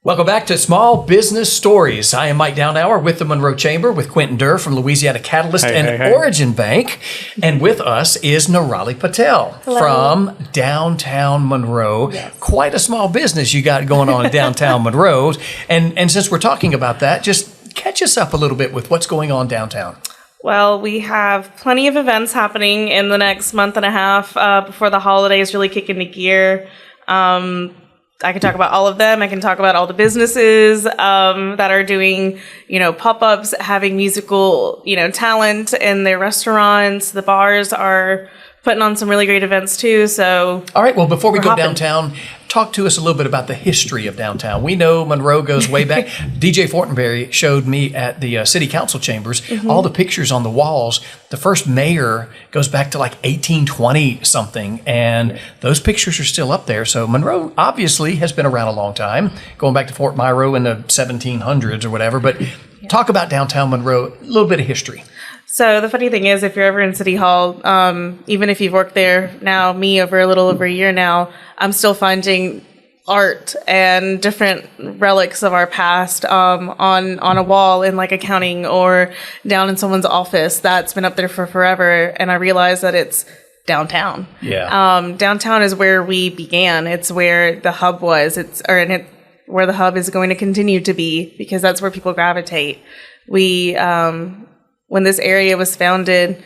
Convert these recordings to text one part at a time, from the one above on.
Welcome back to Small Business Stories. I am Mike Downauer with the Monroe Chamber with Quentin Durr from Louisiana Catalyst Origin Bank. And with us is Nirali Patel from downtown Monroe. Yes. Quite a small business you got going on in downtown Monroe. And since we're talking about that, just catch us up a little bit with what's going on downtown. Well, we have plenty of events happening in the next month and a half before the holidays really kick into gear. I can talk about all of them. I can talk about all the businesses that are doing, pop-ups, having musical, talent in their restaurants. The bars are putting on some really great events too. So, all right. Well, before we go downtown, talk to us a little bit about the history of downtown. We know Monroe goes way back. DJ Fortenberry showed me at the city council chambers all the pictures on the walls. The first mayor goes back to like 1820 something, and those pictures are still up there. So Monroe obviously has been around a long time, going back to Fort Myro in the 1700s or whatever. But talk about downtown Monroe, a little bit of history. So the funny thing is, if you're ever in City Hall, even if you've worked there now, me over a little over a year now, I'm still finding art and different relics of our past on a wall in like accounting or down in someone's office that's been up there for forever. And I realized that it's downtown. Yeah. Downtown is where we began. It's where the hub was. Where the hub is going to continue to be, because that's where people gravitate. When this area was founded,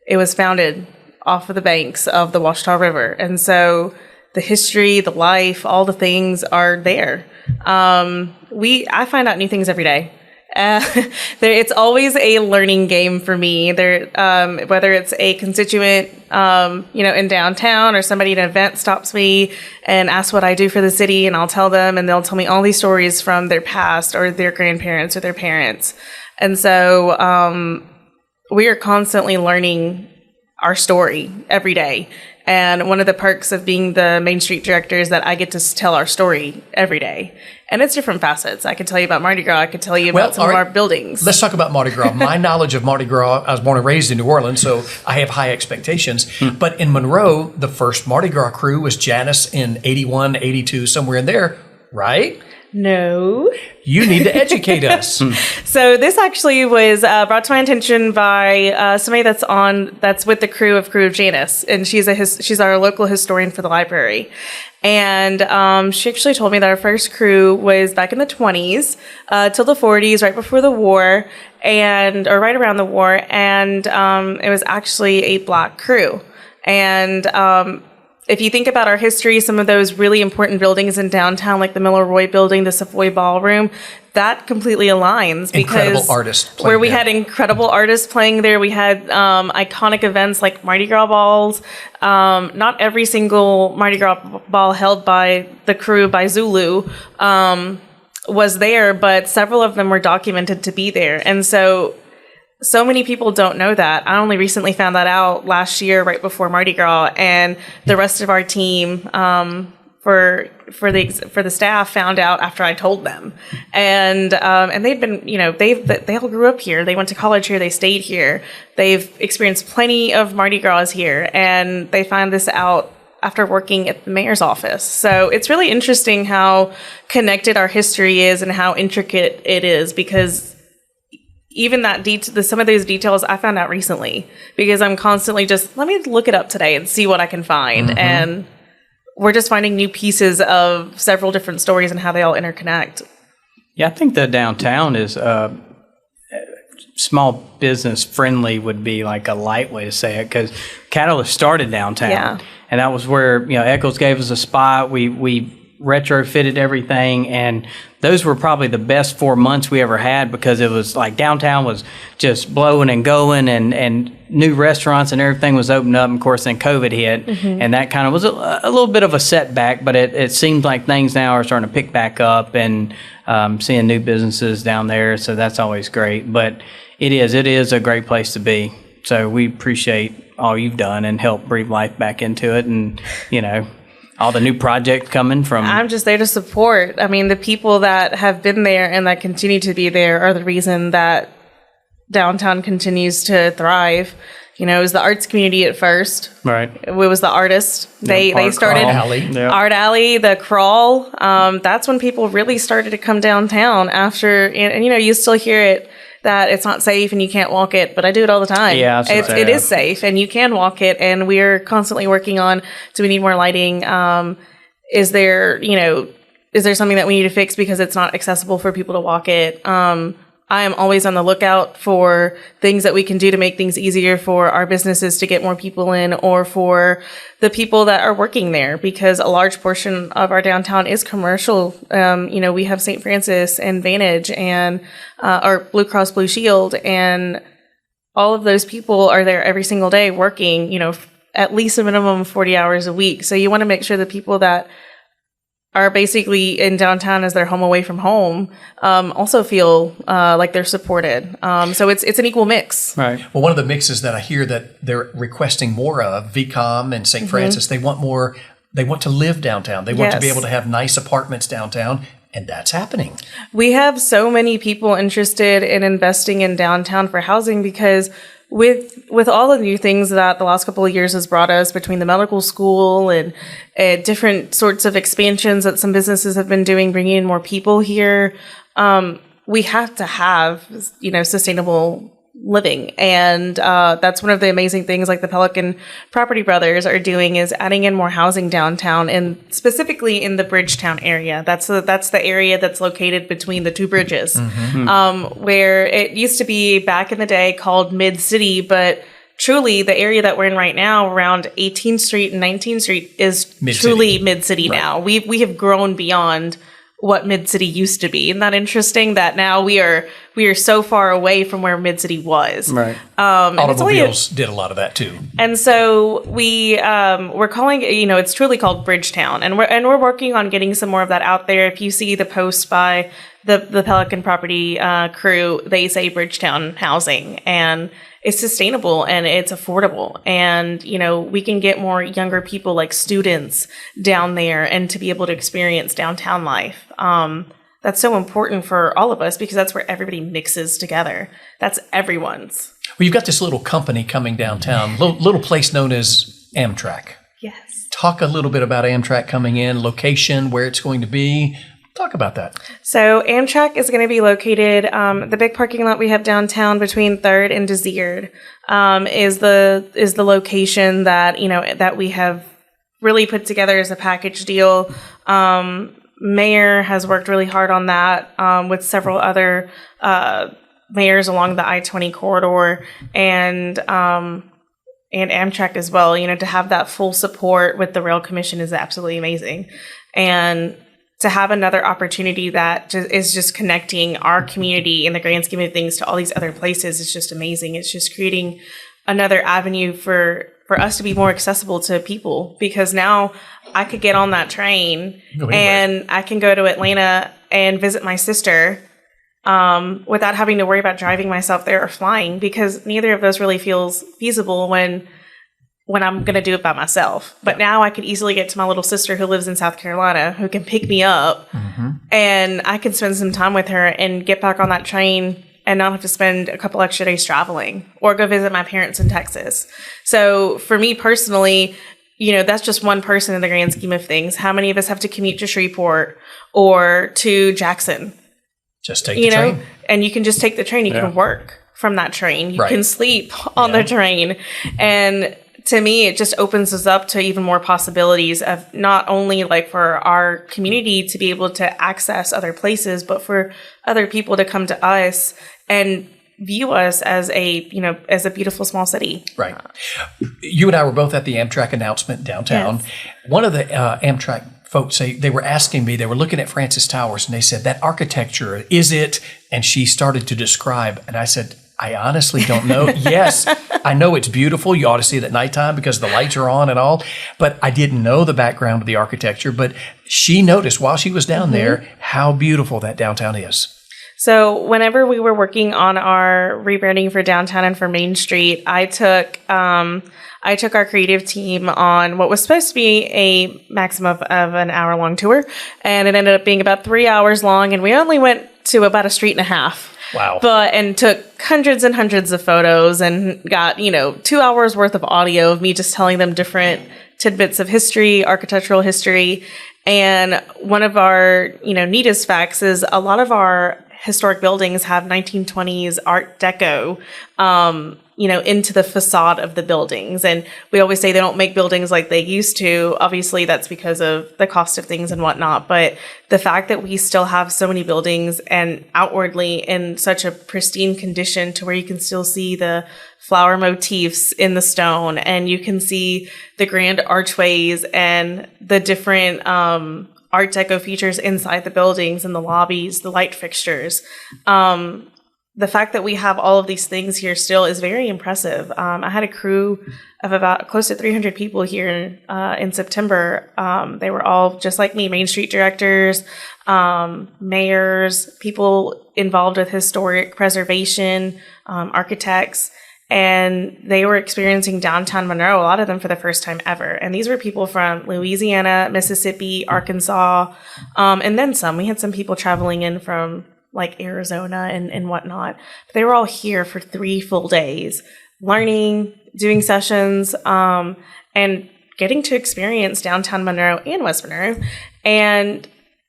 it was founded off of the banks of the Washita River. And so the history, the life, all the things are there. I find out new things every day. It's always a learning game for me. Whether it's a constituent, in downtown, or somebody at an event stops me and asks what I do for the city, and I'll tell them, and they'll tell me all these stories from their past or their grandparents or their parents. And so we are constantly learning our story every day. And one of the perks of being the Mainstreet Director is that I get to tell our story every day. And it's different facets. I could tell you about Mardi Gras. I could tell you about some of our buildings. Let's talk about Mardi Gras. My knowledge of Mardi Gras, I was born and raised in New Orleans, so I have high expectations. But in Monroe, the first Mardi Gras crew was Janice in 81, 82, somewhere in there, right? No. You need to educate us. So this actually was brought to my attention by somebody that's with the crew of Janice, and she's our local historian for the library. And she actually told me that our first crew was back in the 20s till the 40s, right before the war, or right around the war, and it was actually a black crew. And if you think about our history, some of those really important buildings in downtown, like the Miller Roy building, the Savoy Ballroom, that completely aligns. Incredible artists playing where we had incredible artists playing there. We had iconic events like Mardi Gras balls. Not every single Mardi Gras ball held by the crew by Zulu was there, but several of them were documented to be there. And so many people don't know that. I only recently found that out last year, right before Mardi Gras, and the rest of our team, for the staff, found out after I told them. And they've been, they all grew up here. They went to college here. They stayed here. They've experienced plenty of Mardi Gras here, and they find this out after working at the mayor's office. So it's really interesting how connected our history is and how intricate it is, because even some of those details I found out recently, because I'm constantly let me look it up today and see what I can find. And we're just finding new pieces of several different stories and how they all interconnect. Yeah, I think the downtown is small business friendly would be like a light way to say it, because Catalyst started downtown. Yeah. And that was where, Eccles gave us a spot. We retrofitted everything, and those were probably the best 4 months we ever had, because it was like downtown was just blowing and going, and new restaurants and everything was opening up. And of course, then COVID hit, and that kind of was a little bit of a setback, but it seems like things now are starting to pick back up, and seeing new businesses down there. So that's always great. But it is a great place to be. So we appreciate all you've done and helped breathe life back into it, and all the new projects coming from. I'm just there to support. I mean, the people that have been there and that continue to be there are the reason that downtown continues to thrive. it was the arts community at first. Right. It was the artists. They Art started Crawl. Alley. Yeah. Art Alley, the Crawl. That's when people really started to come downtown after, and you still hear it that it's not safe and you can't walk it, but I do it all the time. Yeah, that's what it is safe and you can walk it, and we're constantly working on, do we need more lighting? Is there something that we need to fix because it's not accessible for people to walk it? I am always on the lookout for things that we can do to make things easier for our businesses to get more people in, or for the people that are working there, because a large portion of our downtown is commercial. We have St. Francis and Vantage and our Blue Cross Blue Shield, and all of those people are there every single day working, at least a minimum of 40 hours a week. So you want to make sure the people that are basically in downtown as their home away from home also feel like they're supported. So it's an equal mix. Right. Well, one of the mixes that I hear that they're requesting more of, VCOM and St. Francis, they want more. They want to live downtown. They want to be able to have nice apartments downtown, and that's happening. We have so many people interested in investing in downtown for housing because with all the new things that the last couple of years has brought us, between the medical school and different sorts of expansions that some businesses have been doing, bringing in more people here, we have to have, sustainable living. And that's one of the amazing things like the Pelican Property Brothers are doing, is adding in more housing downtown, and specifically in the Bridgetown area. That's the area that's located between the two bridges, where it used to be back in the day called Mid-City, but truly the area that we're in right now around 18th Street and 19th Street is Mid-City. Truly Mid-City now. We have grown beyond what Mid-City used to be. Isn't that interesting that now we are so far away from where Mid-City was? Right. Automobiles did a lot of that too. And so we're calling it, it's truly called Bridgetown, and we're working on getting some more of that out there. If you see the post by the Pelican Property crew, they say Bridgetown housing, and it's sustainable and it's affordable, and we can get more younger people like students down there and to be able to experience downtown life. That's so important for all of us because that's where everybody mixes together. That's everyone's. Well, you've got this little company coming downtown, little place known as Amtrak. Yes. Talk a little bit about Amtrak coming in, location, where it's going to be. Talk about that. So Amtrak is going to be located, the big parking lot we have downtown between 3rd and Desert is the location that, that we have really put together as a package deal. Mayor has worked really hard on that with several other mayors along the I-20 corridor, and Amtrak as well. To have that full support with the Rail Commission is absolutely amazing. And to have another opportunity that is just connecting our community in the grand scheme of things to all these other places is just amazing. It's just creating another avenue for us to be more accessible to people, because now I could get on that train and I can go to Atlanta and visit my sister without having to worry about driving myself there or flying, because neither of those really feels feasible when I'm going to do it by myself. But now I could easily get to my little sister who lives in South Carolina, who can pick me up, and I can spend some time with her and get back on that train and not have to spend a couple extra days traveling, or go visit my parents in Texas. So for me personally, that's just one person in the grand scheme of things. How many of us have to commute to Shreveport or to Jackson? Just take the train. And you can just take the train. You can work from that train. You can sleep on the train. And to me, it just opens us up to even more possibilities of not only like for our community to be able to access other places, but for other people to come to us and view us as as a beautiful small city. Right. You and I were both at the Amtrak announcement downtown. Yes. One of the Amtrak folks, they were asking me, they were looking at Francis Towers, and they said, that architecture, is it? And she started to describe, and I said, I honestly don't know. Yes, I know it's beautiful. You ought to see it at nighttime because the lights are on and all. But I didn't know the background of the architecture. But she noticed while she was down there how beautiful that downtown is. So whenever we were working on our rebranding for downtown and for Main Street, I took our creative team on what was supposed to be a maximum of an hour-long tour, and it ended up being about 3 hours long, and we only went to about a street and a half. Wow. And took hundreds and hundreds of photos and got, 2 hours worth of audio of me just telling them different tidbits of history, architectural history. And one of our, neatest facts is a lot of our historic buildings have 1920s Art Deco, into the facade of the buildings. And we always say they don't make buildings like they used to. Obviously, that's because of the cost of things and whatnot. But the fact that we still have so many buildings and outwardly in such a pristine condition to where you can still see the flower motifs in the stone, and you can see the grand archways and the different Art Deco features inside the buildings and the lobbies, the light fixtures. The fact that we have all of these things here still is very impressive. I had a crew of about close to 300 people here in September. They were all just like me, Mainstreet Directors, mayors, people involved with historic preservation, architects, and they were experiencing downtown Monroe, a lot of them for the first time ever. And these were people from Louisiana, Mississippi, Arkansas, and then some. We had some people traveling in from like Arizona and whatnot. But they were all here for 3 full days, learning, doing sessions, and getting to experience downtown Monroe and West Monroe. And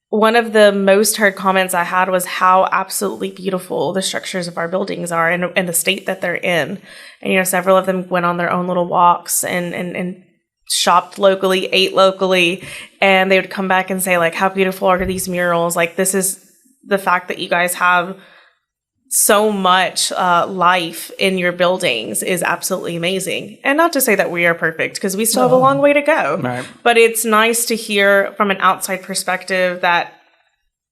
one of the most heard comments I had was how absolutely beautiful the structures of our buildings are and the state that they're in. And, several of them went on their own little walks and shopped locally, ate locally, and they would come back and say, like, how beautiful are these murals? Like, this is the fact that you guys have so much life in your buildings is absolutely amazing. And not to say that we are perfect, because we still have a long way to go. Right. But it's nice to hear from an outside perspective that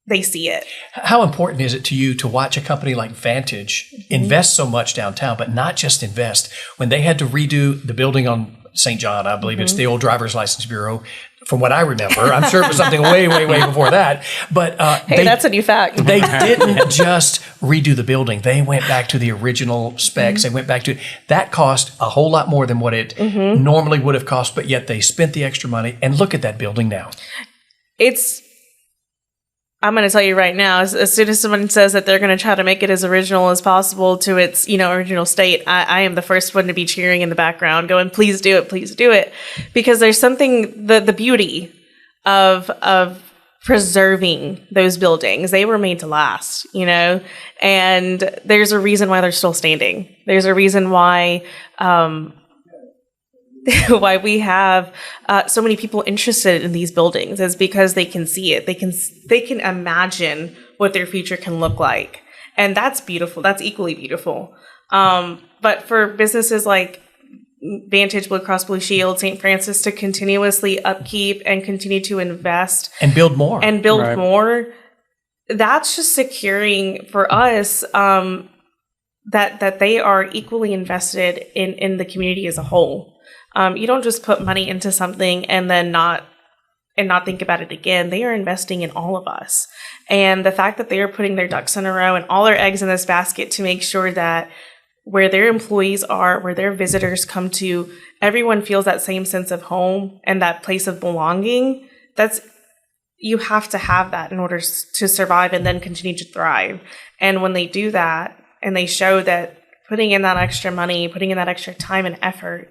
they see it. How important is it to you to watch a company like Vantage invest so much downtown, but not just invest? When they had to redo the building on St. John, I believe it's the old Driver's License Bureau, from what I remember. I'm sure it was something way, way, way before that. But Hey, that's a new fact. They didn't just redo the building. They went back to the original specs. They went back to that cost a whole lot more than what it normally would have cost, but yet they spent the extra money. And look at that building now. I'm going to tell you right now, as soon as someone says that they're going to try to make it as original as possible to its, original state, I am the first one to be cheering in the background, going, please do it. Because there's something, the beauty of preserving those buildings. They were made to last, and there's a reason why they're still standing. There's a reason why, why we have so many people interested in these buildings is because they can see it. They can imagine what their future can look like. And that's beautiful. That's equally beautiful. But for businesses like Vantage, Blue Cross Blue Shield, St. Francis to continuously upkeep and continue to invest. And build more. More, that's just securing for us that they are equally invested in the community as a whole. You don't just put money into something and then not think about it again. They are investing in all of us. And the fact that they are putting their ducks in a row and all their eggs in this basket to make sure that where their employees are, where their visitors come to, everyone feels that same sense of home and that place of belonging. You have to have that in order to survive and then continue to thrive. And when they do that and they show that putting in that extra money, putting in that extra time and effort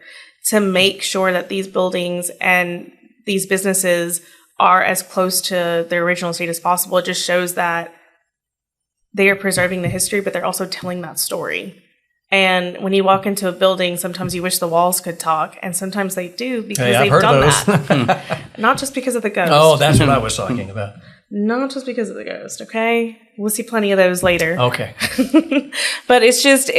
to make sure that these buildings and these businesses are as close to their original state as possible, it just shows that they are preserving the history, but they're also telling that story. And when you walk into a building, sometimes you wish the walls could talk, and sometimes they do because they've done that. Not just because of the ghost. Oh, that's what I was talking about. Not just because of the ghost, okay? We'll see plenty of those later. Okay. But it's just,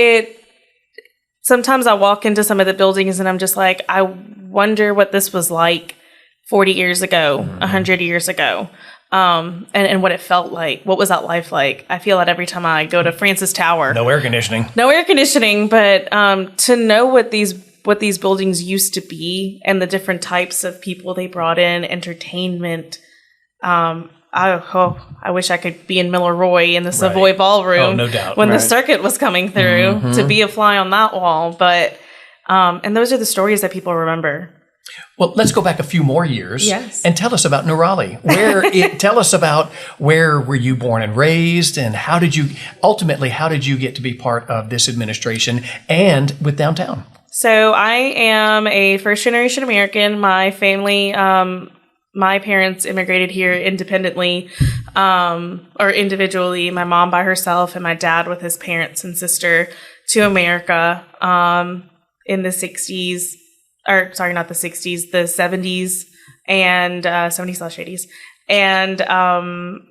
sometimes I walk into some of the buildings and I'm just like, I wonder what this was like 40 years ago, 100 years ago, and what it felt like. What was that life like? I feel that every time I go to Francis Tower. No air conditioning. No air conditioning, but to know what these buildings used to be and the different types of people they brought in, entertainment. I wish I could be in Miller Roy in the Savoy Ballroom. Oh, no doubt. When the circuit was coming through to be a fly on that wall. But, and those are the stories that people remember. Well, let's go back a few more years and tell us about Nirali. Tell us about where were you born and raised, and how did you get to be part of this administration and with downtown? So I am a first-generation American. My family, my parents immigrated here independently or individually. My mom by herself and my dad with his parents and sister to America in the 60s. Or sorry, not the 60s, the 70s and 70s/80s. And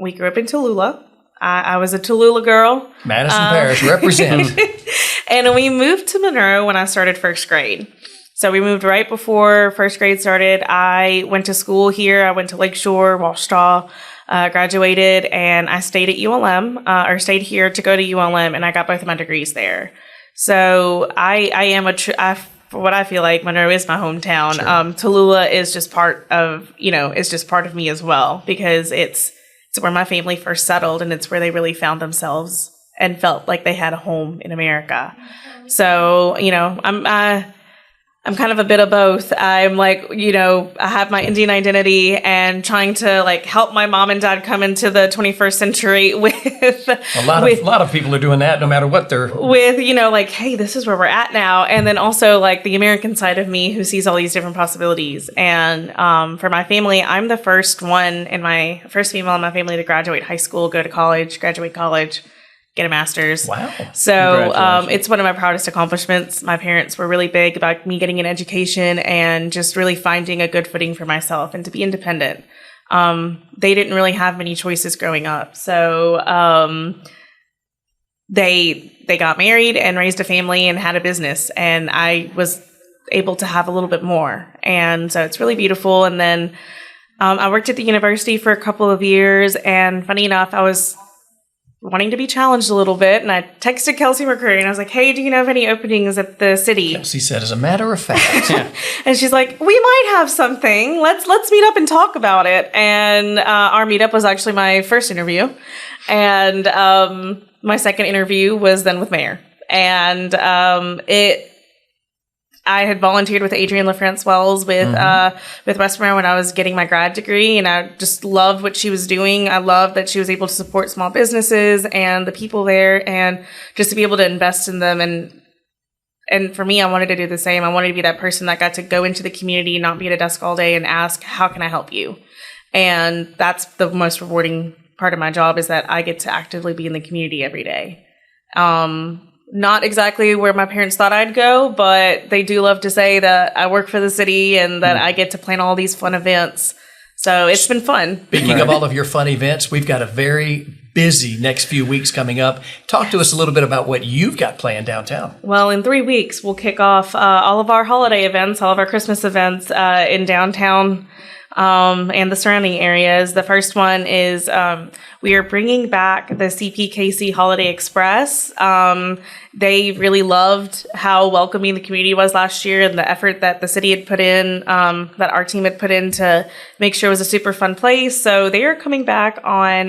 we grew up in Tallulah. I was a Tallulah girl. Madison Parish, represent. And we moved to Monroe when I started first grade. So we moved right before first grade started. I went to school here. I went to Lakeshore, Washita, graduated, and I stayed at ULM, or stayed here to go to ULM, and I got both of my degrees there. So I am for what I feel like, Monroe is my hometown. Sure. Tallulah is just part of, it's just part of me as well, because it's where my family first settled, and it's where they really found themselves and felt like they had a home in America. So, I'm kind of a bit of both. I'm like, I have my Indian identity and trying to help my mom and dad come into the 21st century with a lot of people are doing that no matter what they're with, hey, this is where we're at now. And then also the American side of me who sees all these different possibilities. And for my family, I'm the first female in my family to graduate high school, graduate college, get a master's. Wow. So it's one of my proudest accomplishments. My parents were really big about me getting an education and just really finding a good footing for myself and to be independent. They didn't really have many choices growing up. So they got married and raised a family and had a business. And I was able to have a little bit more. And so it's really beautiful. And then I worked at the university for a couple of years. And funny enough, I was wanting to be challenged a little bit, and I texted Kelsey McCurry, and I was like, hey, do you know of any openings at the city? Kelsey said, as a matter of fact. And she's like, we might have something. Let's meet up and talk about it. And our meetup was actually my first interview. And my second interview was then with Mayor. And I had volunteered with Adrienne LaFrance Wells with West Monroe when I was getting my grad degree, and I just loved what she was doing. I loved that she was able to support small businesses and the people there, and just to be able to invest in them. And for me, I wanted to do the same. I wanted to be that person that got to go into the community, not be at a desk all day, and ask, how can I help you? And that's the most rewarding part of my job, is that I get to actively be in the community every day. Not exactly where my parents thought I'd go, but they do love to say that I work for the city and that I get to plan all these fun events. So it's been fun. Speaking of all of your fun events, we've got a very busy next few weeks coming up. Talk to us a little bit about what you've got planned downtown. Well, in 3 weeks, we'll kick off all of our holiday events, all of our Christmas events in downtown and the surrounding areas. The first one is we are bringing back the CPKC Holiday Express. They really loved how welcoming the community was last year, and the effort that the city had put in, that our team had put in to make sure it was a super fun place. So they are coming back on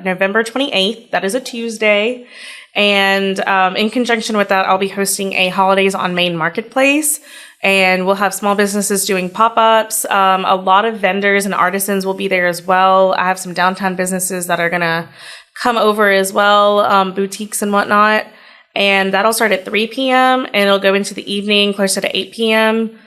November 28th. That is a Tuesday. And in conjunction with that, I'll be hosting a Holidays on Main Marketplace. And we'll have small businesses doing pop-ups. A lot of vendors and artisans will be there as well. I have some downtown businesses that are going to come over as well, boutiques and whatnot. And that'll start at 3 p.m. and it'll go into the evening, closer to 8 p.m.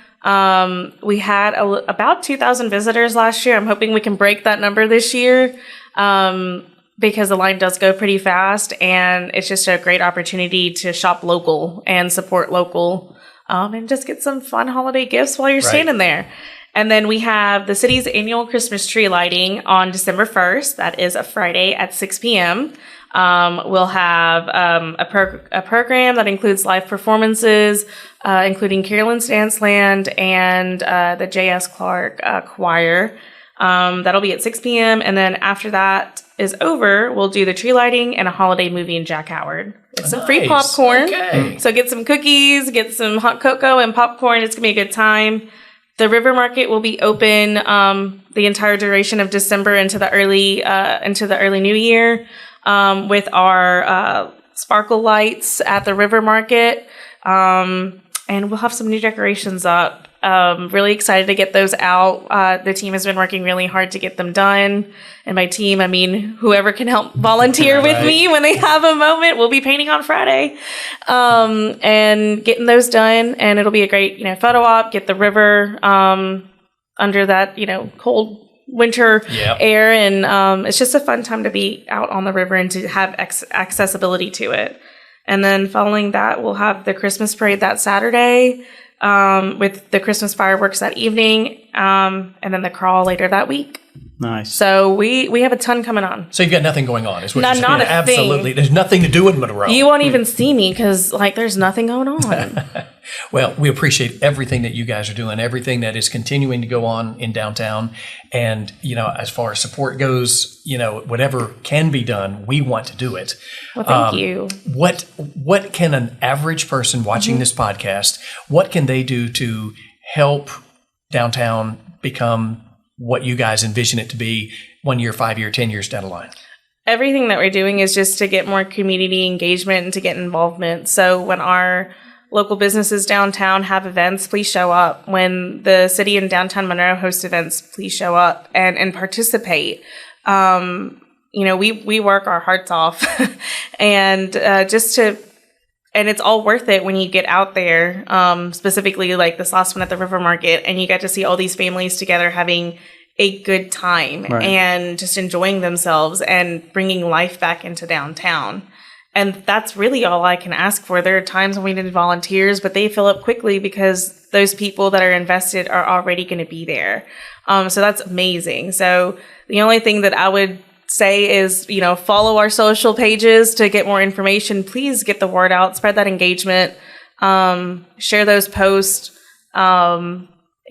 We had about 2,000 visitors last year. I'm hoping we can break that number this year, because the line does go pretty fast. And it's just a great opportunity to shop local and support local. And just get some fun holiday gifts while you're standing there. And then we have the city's annual Christmas tree lighting on December 1st. That is a Friday at 6 p.m. We'll have a program that includes live performances, including Carolyn's Dance Land and the J.S. Clark Choir. That'll be at 6 p.m. And then after that is over, we'll do the tree lighting and a holiday movie in Jack Howard. It's some free popcorn. Okay. So get some cookies, get some hot cocoa and popcorn. It's going to be a good time. The River Market will be open the entire duration of December into the early New Year with our sparkle lights at the River Market. And we'll have some new decorations up Really excited to get those out. The team has been working really hard to get them done. And by team, I mean whoever can help volunteer with me when they have a moment. We'll be painting on Friday and getting those done. And it'll be a great, photo op, get the river under that, cold winter air. And it's just a fun time to be out on the river and to have accessibility to it. And then following that, we'll have the Christmas parade that Saturday with the Christmas fireworks that evening, and then the crawl later that week. Nice. So we have a ton coming on. So you've got nothing going on, is what Not you're saying? a thing. Absolutely. There's nothing to do in Monroe. You won't even see me because there's nothing going on. Well, we appreciate everything that you guys are doing, everything that is continuing to go on in downtown. And, as far as support goes, whatever can be done, we want to do it. Well, thank you. What can an average person watching this podcast, what can they do to help downtown become what you guys envision it to be 1 year, 5 year, 10 years down the line? Everything that we're doing is just to get more community engagement and to get involvement. So when our local businesses downtown have events, please show up. When the city and downtown Monroe host events, please show up and participate. We work our hearts off and and it's all worth it when you get out there, specifically like this last one at the River Market, and you get to see all these families together having a good time and just enjoying themselves and bringing life back into downtown. And that's really all I can ask for. There are times when we need volunteers, but they fill up quickly because those people that are invested are already going to be there. So that's amazing. So the only thing that I would say is, follow our social pages to get more information. Please get the word out, spread that engagement, share those posts,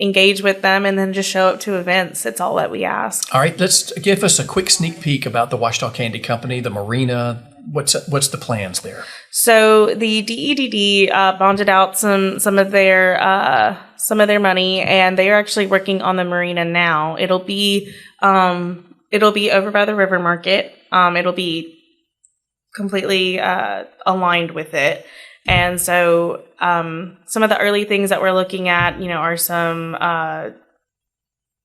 engage with them, and then just show up to events. It's all that we ask. All right, let's give us a quick sneak peek about the Washita Candy Company, the marina. What's the plans there? So the DEDD bonded out some of their money, and they are actually working on the marina now. It'll be over by the River Market. It'll be completely aligned with it. And so some of the early things that we're looking at, are some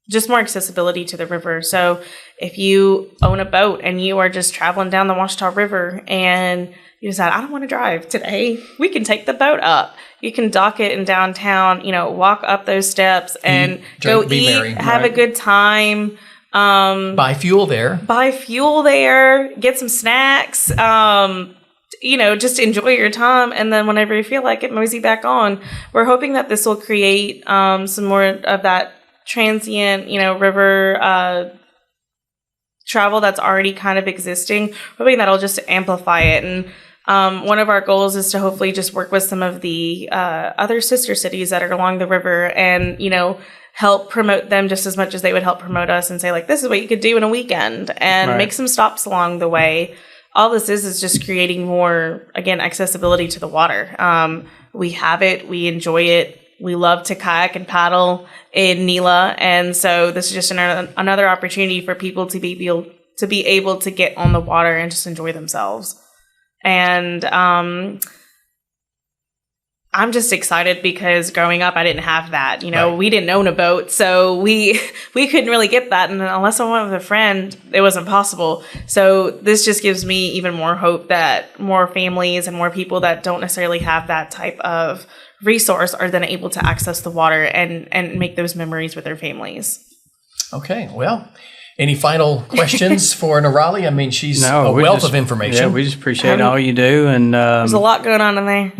just more accessibility to the river. So if you own a boat and you are just traveling down the Washita River and you decide, I don't want to drive today, we can take the boat up. You can dock it in downtown, walk up those steps and go eat, merry, have a good time. Buy fuel there, get some snacks, just enjoy your time. And then whenever you feel like it, mosey back on. We're hoping that this will create some more of that transient, river travel that's already kind of existing. Hoping that'll just amplify it. And one of our goals is to hopefully just work with some of the other sister cities that are along the river and, help promote them just as much as they would help promote us and say, this is what you could do in a weekend and make some stops along the way. All this is just creating more, again, accessibility to the water. We have it. We enjoy it. We love to kayak and paddle in Nila. And so this is just another opportunity for people to be able to get on the water and just enjoy themselves. And I'm just excited because growing up, I didn't have that. We didn't own a boat, so we couldn't really get that. And unless I went with a friend, it wasn't possible. So this just gives me even more hope that more families and more people that don't necessarily have that type of resource are then able to access the water and make those memories with their families. Okay, well, any final questions for Nirali? I mean, she's a wealth of information. Yeah, we just appreciate all you do. And there's a lot going on in there.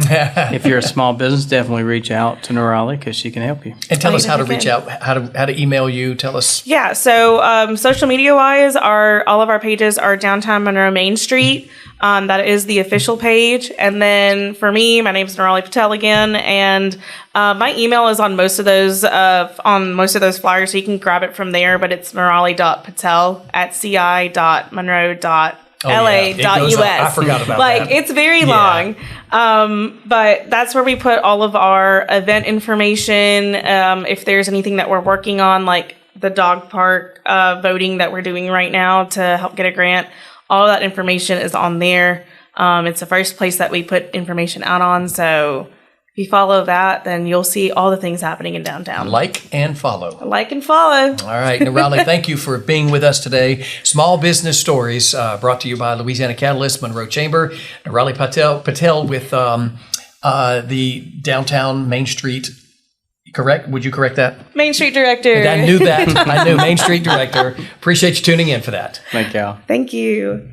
If you're a small business, definitely reach out to Nirali because she can help you. And tell us how to reach out, how to email you. Tell us. Yeah, so social media wise, all of our pages are Downtown Monroe Main Street. That is the official page. And then for me, my name is Nirali Patel again, and my email is on most of those flyers, so you can grab it from there. But it's nirali.patel@ci.monroe.la.us. I forgot about that. It's very long. But that's where we put all of our event information. If there's anything that we're working on, like the dog park voting that we're doing right now to help get a grant, all that information is on there. It's the first place that we put information out on. So If you follow that, then you'll see all the things happening in downtown. Like and follow. Like and follow. All right, Nirali, thank you for being with us today. Small Business Stories, brought to you by Louisiana Catalyst, Monroe Chamber. Nirali Patel with the downtown Main Street. Correct? Would you correct that? Mainstreet Director. I knew that. I knew Main Street Director. Appreciate you tuning in for that. Thank y'all. Thank you.